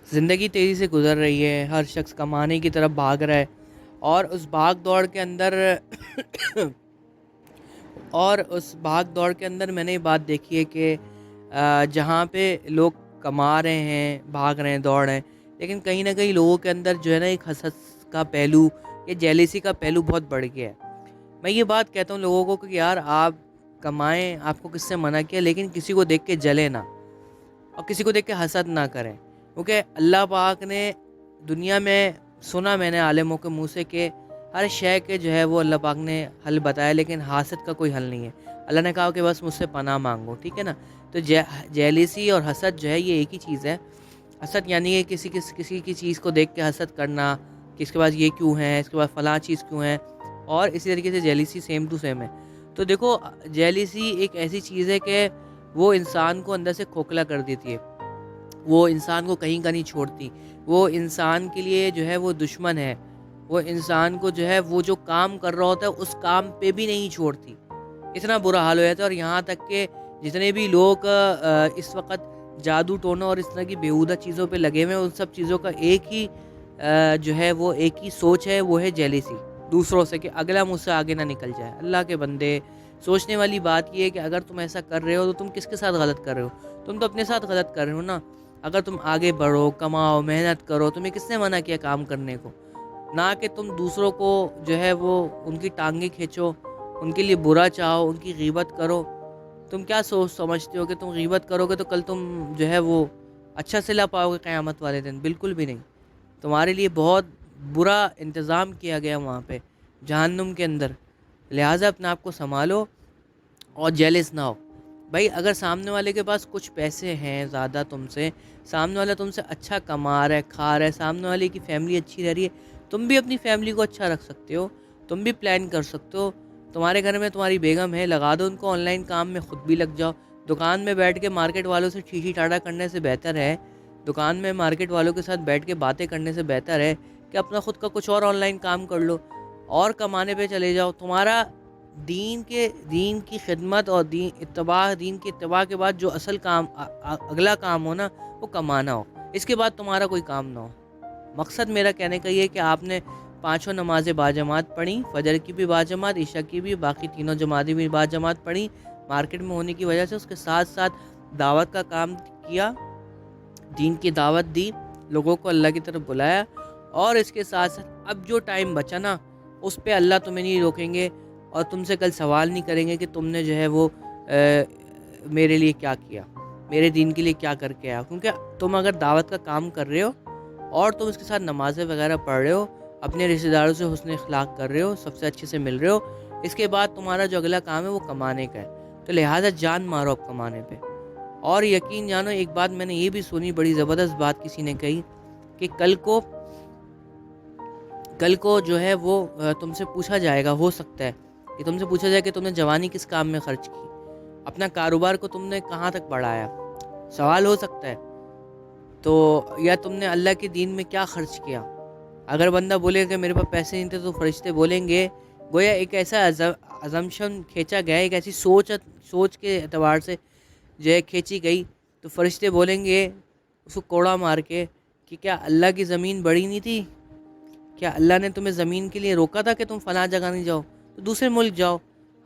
زندگی تیزی سے گزر رہی ہے، ہر شخص کمانے کی طرف بھاگ رہا ہے، اور اس بھاگ دوڑ کے اندر میں نے یہ بات دیکھی ہے کہ جہاں پہ لوگ کما رہے ہیں، بھاگ رہے ہیں، دوڑ رہے ہیں، لیکن کہیں نہ کہیں لوگوں کے اندر جو ہے نا ایک حسد کا پہلو یا جیلیسی کا پہلو بہت بڑھ گیا ہے۔ میں یہ بات کہتا ہوں لوگوں کو کہ یار آپ کمائیں، آپ کو کس سے منع کیا، لیکن کسی کو دیکھ کے جلے نہ، اور کسی کو دیکھ کے حسد نہ کریں، کیونکہ اللہ پاک نے دنیا میں سنا میں نے عالموں کے منہ سے کہ ہر شے کے جو ہے وہ اللہ پاک نے حل بتایا، لیکن حاسد کا کوئی حل نہیں ہے۔ اللہ نے کہا کہ بس مجھ سے پناہ مانگو، ٹھیک ہے نا۔ تو جیلیسی اور حسد جو ہے یہ ایک ہی چیز ہے۔ حسد یعنی کہ کسی کی چیز کو دیکھ کے حسد کرنا کہ اس کے پاس یہ کیوں ہے، اس کے پاس فلاں چیز کیوں ہے، اور اسی طریقے سے جیلیسی سیم ٹو سیم ہے۔ تو دیکھو جیلیسی ایک ایسی چیز ہے کہ وہ انسان کو اندر سے کھوکھلا کر دیتی ہے، وہ انسان کو کہیں کا نہیں چھوڑتی، وہ انسان کے لیے جو ہے وہ دشمن ہے، وہ انسان کو جو ہے وہ جو کام کر رہا ہوتا ہے اس کام پہ بھی نہیں چھوڑتی۔ اتنا برا حال ہو جاتا ہے، اور یہاں تک کہ جتنے بھی لوگ اس وقت جادو ٹونا اور اس طرح کی بیہودہ چیزوں پہ لگے ہوئے ہیں، ان سب چیزوں کا ایک ہی جو ہے وہ ایک ہی سوچ ہے، وہ ہے جیلیسی دوسروں سے، کہ اگلا مجھ سے آگے نہ نکل جائے۔ اللہ کے بندے، سوچنے والی بات یہ ہے کہ اگر تم ایسا کر رہے ہو تو تم کس کے ساتھ غلط کر رہے ہو؟ تم تو اپنے ساتھ غلط کر رہے ہو نا۔ اگر تم آگے بڑھو، کماؤ، محنت کرو، تمہیں کس نے منع کیا کام کرنے کو؟ نہ کہ تم دوسروں کو جو ہے وہ ان کی ٹانگیں کھینچو، ان کے لیے برا چاہو، ان کی غیبت کرو۔ تم کیا سوچ سمجھتے ہو کہ تم غیبت کرو گے تو کل تم جو ہے وہ اچھا صلہ پاؤ گے قیامت والے دن؟ بالکل بھی نہیں۔ تمہارے لیے بہت برا انتظام کیا گیا وہاں پہ جہنم کے اندر۔ لہٰذا اپنے آپ کو سنبھالو اور جیلس نہ ہو۔ بھائی اگر سامنے والے کے پاس کچھ پیسے ہیں زیادہ تم سے، سامنے والا تم سے اچھا کما رہا ہے، کھا رہا ہے، سامنے والے کی فیملی اچھی رہ رہی ہے، تم بھی اپنی فیملی کو اچھا رکھ سکتے ہو، تم بھی پلان کر سکتے ہو۔ تمہارے گھر میں تمہاری بیگم ہے، لگا دو ان کو آن لائن کام میں، خود بھی لگ جاؤ۔ دکان میں بیٹھ کے مارکیٹ والوں سے ٹھیٹھی ٹاٹا کرنے سے بہتر ہے، دکان میں مارکیٹ والوں کے ساتھ بیٹھ کے باتیں کرنے سے بہتر ہے کہ اپنا خود کا کچھ اور آن لائن کام کر لو اور کمانے پہ چلے جاؤ۔ تمہارا دین کی خدمت اور دین کے اتباع کے بعد جو اصل کام اگلا کام ہو نا، وہ کمانا ہو، اس کے بعد تمہارا کوئی کام نہ ہو۔ مقصد میرا کہنے کا یہ ہے کہ آپ نے 5 نمازیں باجماعت پڑھی، فجر کی بھی باجماعت، عشاء کی بھی، باقی تینوں جماعتیں بھی باجماعت پڑھی، مارکیٹ میں ہونے کی وجہ سے اس کے ساتھ ساتھ دعوت کا کام کیا، دین کی دعوت دی، لوگوں کو اللہ کی طرف بلایا، اور اس کے ساتھ ساتھ اب جو ٹائم بچا نا اس پہ اللہ تمہیں نہیں روکیں گے اور تم سے کل سوال نہیں کریں گے کہ تم نے جو ہے وہ میرے لیے کیا کیا، میرے دین کے لیے کیا کر کے آیا۔ کیونکہ تم اگر دعوت کا کام کر رہے ہو اور تم اس کے ساتھ نمازیں وغیرہ پڑھ رہے ہو، اپنے رشتہ داروں سے حسن اخلاق کر رہے ہو، سب سے اچھے سے مل رہے ہو، اس کے بعد تمہارا جو اگلا کام ہے وہ کمانے کا ہے، تو لہٰذا جان مارو اب کمانے پہ۔ اور یقین جانو ایک بات میں نے یہ بھی سنی، بڑی زبردست بات کسی نے کہی کہ کل کو جو ہے وہ تم سے پوچھا جائے گا، ہو سکتا ہے کہ تم سے پوچھا جائے کہ تم نے جوانی کس کام میں خرچ کی، اپنا کاروبار کو تم نے کہاں تک بڑھایا، سوال ہو سکتا ہے۔ تو یا تم نے اللہ کے دین میں کیا خرچ کیا۔ اگر بندہ بولے کہ میرے پاس پیسے نہیں تھے تو فرشتے بولیں گے، گویا ایک ایسا ازمپشن کھینچا گیا، ایک ایسی سوچ کے اعتبار سے جو ہے کھینچی گئی، تو فرشتے بولیں گے اس کو کوڑا مار کے کہ کیا اللہ کی زمین بڑی نہیں تھی؟ کیا اللہ نے تمہیں زمین کے لیے روکا تھا کہ تم فلاں جگہ نہیں جاؤ، تو دوسرے ملک جاؤ؟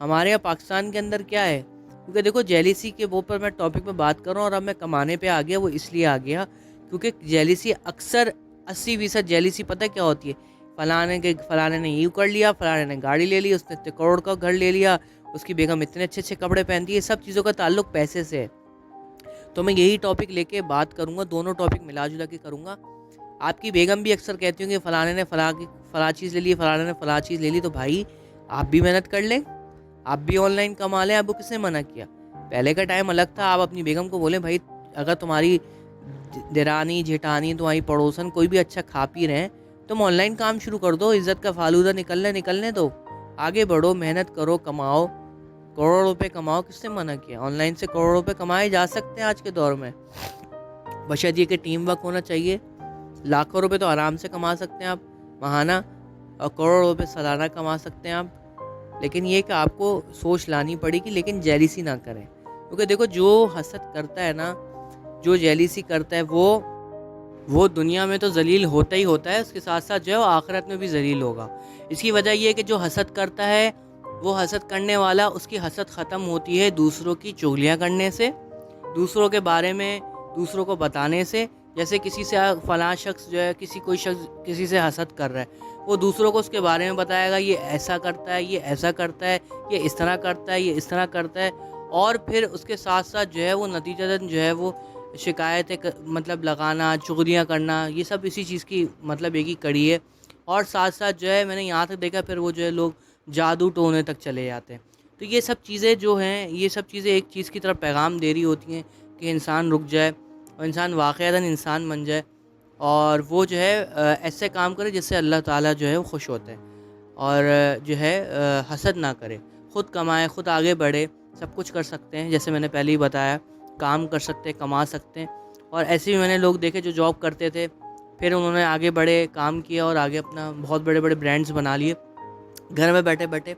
ہمارے یہاں پاکستان کے اندر کیا ہے، کیونکہ دیکھو جیلیسی کے وہ پر میں ٹاپک میں بات کر رہا ہوں، اور اب میں کمانے پہ آ گیا، وہ اس لیے آ گیا کیونکہ جیلیسی اکثر 80% جیلیسی پتہ کیا ہوتی ہے، فلانے نے یوں کر لیا، فلانے نے گاڑی لے لی، اس نے اتنے کروڑ کا گھر لے لیا، اس کی بیگم اتنے اچھے اچھے کپڑے پہنتی ہے، سب چیزوں کا تعلق پیسے سے ہے۔ تو میں یہی ٹاپک لے کے بات کروں گا، دونوں ٹاپک ملا جلا کے کروں گا۔ آپ کی بیگم بھی اکثر کہتی ہوں کہ فلانے نے فلاں چیز لے لی، فلانے نے فلاں چیز لے لی، تو بھائی آپ بھی محنت کر لیں، آپ بھی آن لائن کما لیں، آپ کو کس نے منع کیا؟ پہلے کا ٹائم الگ تھا، آپ اپنی بیگم کو بولیں بھائی اگر تمہاری دیرانی جیٹھانی تمہاری پڑوسن کوئی بھی اچھا کھا پی رہے ہیں، تم آن لائن کام شروع کر دو، عزت کا فالودہ نکلنے دو، آگے بڑھو، محنت کرو، کماؤ، کروڑوں روپے کماؤ، کس نے منع کیا؟ آن لائن سے کروڑوں روپے کمائے جا سکتے ہیں آج کے دور میں، بشرط یہ کہ ٹیم ورک ہونا چاہیے۔ لاکھوں روپے تو آرام سے کما سکتے ہیں آپ ماہانہ، اور کروڑوں روپے سالانہ کما سکتے ہیں آپ، لیکن یہ کہ آپ کو سوچ لانی پڑے گی، لیکن جیلیسی نہ کریں، کیونکہ دیکھو جو حسد کرتا ہے نا، جو جیلیسی کرتا ہے، وہ وہ دنیا میں تو ذلیل ہوتا ہی ہوتا ہے، اس کے ساتھ ساتھ جو ہے وہ آخرت میں بھی ذلیل ہوگا۔ اس کی وجہ یہ ہے کہ جو حسد کرتا ہے، وہ حسد کرنے والا، اس کی حسد ختم ہوتی ہے دوسروں کی چغلیاں کرنے سے، دوسروں کے بارے میں دوسروں کو بتانے سے۔ جیسے کسی سے فلاں شخص جو ہے، کوئی شخص کسی سے حسد کر رہا ہے، وہ دوسروں کو اس کے بارے میں بتائے گا، یہ ایسا کرتا ہے، یہ ایسا کرتا ہے، یہ اس طرح کرتا ہے، یہ اس طرح کرتا ہے، اور پھر اس کے ساتھ ساتھ جو ہے وہ نتیجتاً جو ہے وہ شکایتیں مطلب لگانا، چغلیاں کرنا، یہ سب اسی چیز کی مطلب ایک ہی کڑی ہے۔ اور ساتھ ساتھ جو ہے میں نے یہاں تک دیکھا، پھر وہ جو ہے لوگ جادو ٹونے تک چلے جاتے ہیں۔ تو یہ سب چیزیں جو ہیں، یہ سب چیزیں ایک چیز کی طرف پیغام دے رہی ہوتی ہیں کہ انسان رک جائے اور انسان واقعتاً انسان بن جائے، اور وہ جو ہے ایسے کام کرے جس سے اللہ تعالیٰ جو ہے وہ خوش ہوتے ہیں، اور جو ہے حسد نہ کرے، خود کمائے، خود آگے بڑھے، سب کچھ کر سکتے ہیں، جیسے میں نے پہلے ہی بتایا، کام کر سکتے ہیں، کما سکتے ہیں۔ اور ایسے بھی میں نے لوگ دیکھے جو جاب کرتے تھے، پھر انہوں نے آگے بڑھے، کام کیا، اور آگے اپنا بہت بڑے بڑے برانڈز بنا لیے گھر میں بیٹھے بیٹھے،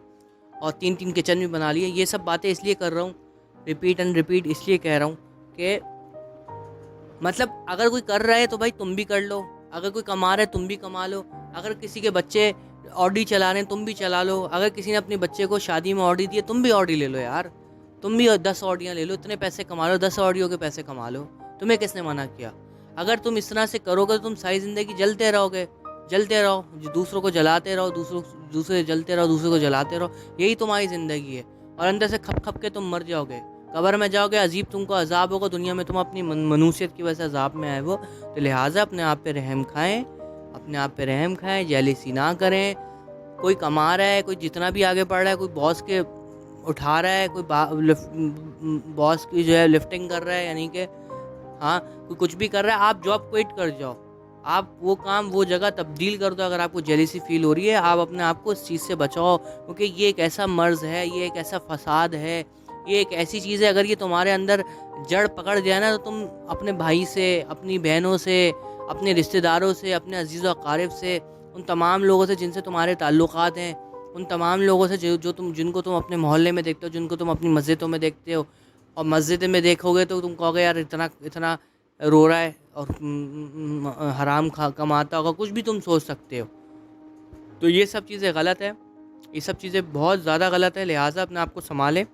اور 3 کچن بھی بنا لیے۔ یہ سب باتیں اس لیے کر رہا ہوں، ریپیٹ اینڈ ریپیٹ اس لیے کہہ رہا ہوں کہ مطلب اگر کوئی کر رہا ہے تو بھائی تم بھی کر لو، اگر کوئی کما رہا ہے تم بھی کما لو، اگر کسی کے بچے آڈی چلا رہے ہیں تم بھی چلا لو، اگر کسی نے اپنے بچے کو شادی میں آڈی دی ہے تم بھی آڈی لے لو یار، تم بھی 10 آڈیاں لے لو، اتنے پیسے کما لو، 10 آڈیوں کے پیسے کما لو، تمہیں کس نے منع کیا؟ اگر تم اس طرح سے کرو گے تو تم ساری زندگی جلتے رہو گے، جلتے رہو، دوسروں کو جلاتے رہو، دوسرے جلتے رہو، دوسروں کو جلاتے رہو، یہی تمہاری زندگی ہے، اور اندر سے کھپ کھپ کے تم مر جاؤ گے، قبر میں جاؤ گے، عجیب تم کو عذاب ہوگا، دنیا میں تم اپنی منوسیت کی وجہ سے عذاب میں آئے ہو، تو لہٰذا اپنے آپ پہ رحم کھائیں، اپنے آپ پہ رحم کھائیں، جیلیسی نہ کریں۔ کوئی کما رہا ہے، کوئی جتنا بھی آگے بڑھ رہا ہے، کوئی باس کے اٹھا رہا ہے، کوئی باس کی جو ہے لفٹنگ کر رہا ہے، یعنی کہ ہاں کوئی کچھ بھی کر رہا ہے، آپ جاب کوئٹ کر جاؤ، آپ وہ کام وہ جگہ تبدیل کر دو اگر آپ کو جیلیسی فیل ہو رہی ہے، آپ اپنے آپ کو اس چیز سے بچاؤ، کیونکہ یہ ایک ایسا مرض ہے، یہ ایک ایسا فساد ہے، یہ ایک ایسی چیز ہے، اگر یہ تمہارے اندر جڑ پکڑ جائے نا، تو تم اپنے بھائی سے، اپنی بہنوں سے، اپنے رشتہ داروں سے، اپنے عزیز و اقارب سے، ان تمام لوگوں سے جن سے تمہارے تعلقات ہیں، ان تمام لوگوں سے جن کو تم اپنے محلے میں دیکھتے ہو، جن کو تم اپنی مسجدوں میں دیکھتے ہو، اور مسجد میں دیکھو گے تو تم کہو گے یار اتنا رو رہا ہے اور حرام کماتا ہوگا، کچھ بھی تم سوچ سکتے ہو۔ تو یہ سب چیزیں غلط ہے، یہ سب چیزیں بہت زیادہ غلط ہے، لہٰذا اپنے آپ کو سنبھالیں،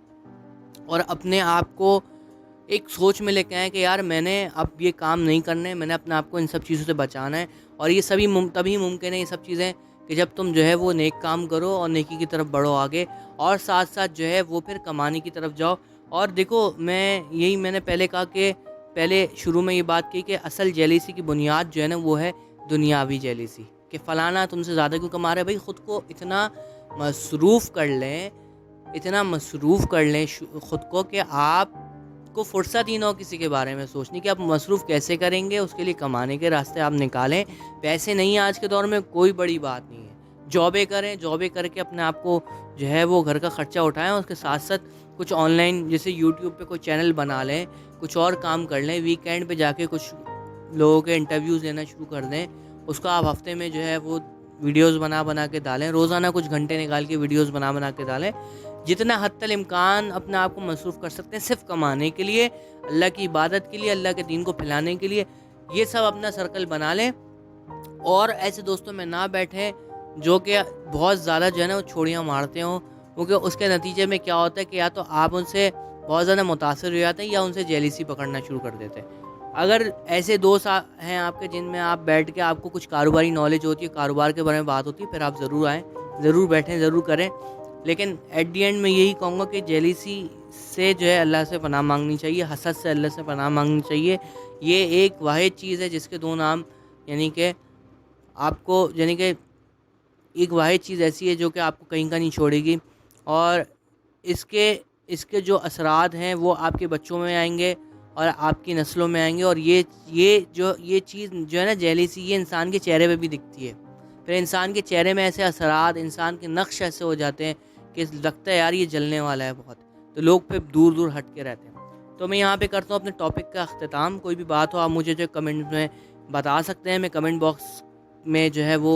اور اپنے آپ کو ایک سوچ میں لے کے آئیں کہ یار میں نے اب یہ کام نہیں کرنا ہے، میں نے اپنے آپ کو ان سب چیزوں سے بچانا ہے، اور یہ سبھی تبھی ممکن ہے یہ سب چیزیں کہ جب تم جو ہے وہ نیک کام کرو اور نیکی کی طرف بڑھو آگے، اور ساتھ ساتھ جو ہے وہ پھر کمانے کی طرف جاؤ۔ اور دیکھو میں نے پہلے کہا کہ پہلے شروع میں یہ بات کی کہ اصل جیلیسی کی بنیاد جو ہے نا وہ ہے دنیاوی جیلیسی، کہ فلانا تم سے زیادہ کیوں کما رہا ہے۔ بھائی خود کو اتنا مصروف کر لیں، اتنا مصروف کر لیں خود کو کہ آپ کو فرصت ہی نہ ہو کسی کے بارے میں سوچنے کہ آپ مصروف کیسے کریں گے، اس کے لیے کمانے کے راستے آپ نکالیں۔ پیسے نہیں آج کے دور میں کوئی بڑی بات نہیں ہے، جابیں کریں، جابیں کر کے اپنے آپ کو جو ہے وہ گھر کا خرچہ اٹھائیں، اس کے ساتھ ساتھ کچھ آن لائن جیسے یوٹیوب پہ کوئی چینل بنا لیں، کچھ اور کام کر لیں، ویکینڈ پہ جا کے کچھ لوگوں کے انٹرویوز لینا شروع کر دیں، اس کا آپ ہفتے میں جو ہے وہ ویڈیوز بنا کے ڈالیں، روزانہ کچھ گھنٹے نکال کے ویڈیوز بنا کے ڈالیں، جتنا حد تک امکان اپنے آپ کو مصروف کر سکتے ہیں صرف کمانے کے لیے، اللہ کی عبادت کے لیے، اللہ کے دین کو پھیلانے کے لیے، یہ سب اپنا سرکل بنا لیں، اور ایسے دوستوں میں نہ بیٹھیں جو کہ بہت زیادہ جو ہے نا وہ چھوڑیاں مارتے ہوں، کیونکہ اس کے نتیجے میں کیا ہوتا ہے کہ یا تو آپ ان سے بہت زیادہ متاثر ہو جاتے ہیں یا ان سے جیلیسی پکڑنا شروع کر دیتے ہیں۔ اگر ایسے دوست ہیں آپ کے جن میں آپ بیٹھ کے آپ کو کچھ کاروباری نالج ہوتی ہے، کاروبار کے بارے میں بات ہوتی ہے، پھر آپ ضرور آئیں، ضرور بیٹھیں، ضرور کریں، لیکن ایٹ دی اینڈ میں یہی کہوں گا کہ جیلیسی سے جو ہے اللہ سے پناہ مانگنی چاہیے، حسد سے اللہ سے پناہ مانگنی چاہیے۔ یہ ایک واحد چیز ہے جس کے دو نام، یعنی کہ آپ کو، یعنی کہ ایک واحد چیز ایسی ہے جو کہ آپ کو کہیں کا نہیں چھوڑے گی، اور اس کے جو اثرات ہیں وہ آپ کے بچوں میں آئیں گے اور آپ کی نسلوں میں آئیں گے، اور یہ چیز جو ہے نا جیلیسی، یہ انسان کے چہرے پہ بھی دکھتی ہے، پھر انسان کے چہرے میں ایسے اثرات، انسان کے نقش ایسے ہو جاتے ہیں کہ لگتا ہے یار یہ جلنے والا ہے بہت، تو لوگ پھر دور دور ہٹ کے رہتے ہیں۔ تو میں یہاں پہ کرتا ہوں اپنے ٹاپک کا اختتام۔ کوئی بھی بات ہو آپ مجھے جو کمنٹ میں بتا سکتے ہیں، میں کمنٹ باکس میں جو ہے وہ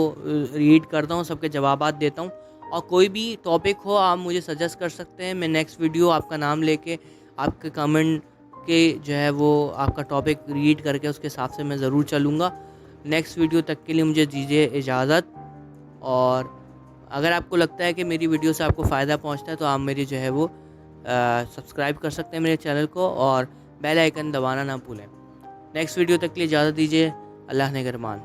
ریڈ کرتا ہوں، سب کے جوابات دیتا ہوں، اور کوئی بھی ٹاپک ہو آپ مجھے سجیسٹ کر سکتے ہیں، میں نیکسٹ ویڈیو آپ کا نام لے کے آپ کے کمنٹ کے جو ہے وہ آپ کا ٹاپک ریڈ کر کے اس کے حساب سے میں ضرور چلوں گا. نیکسٹ ویڈیو تک کے لیے مجھے دیجیے اجازت. اور اگر آپ کو لگتا ہے کہ میری ویڈیو سے آپ کو فائدہ پہنچتا ہے تو آپ میری جو ہے وہ سبسکرائب کر سکتے ہیں میرے چینل کو, اور بیل آئیکن دبانا نہ بھولیں. نیکسٹ ویڈیو تک کے لیے اجازت دیجیے. اللہ نگہبان.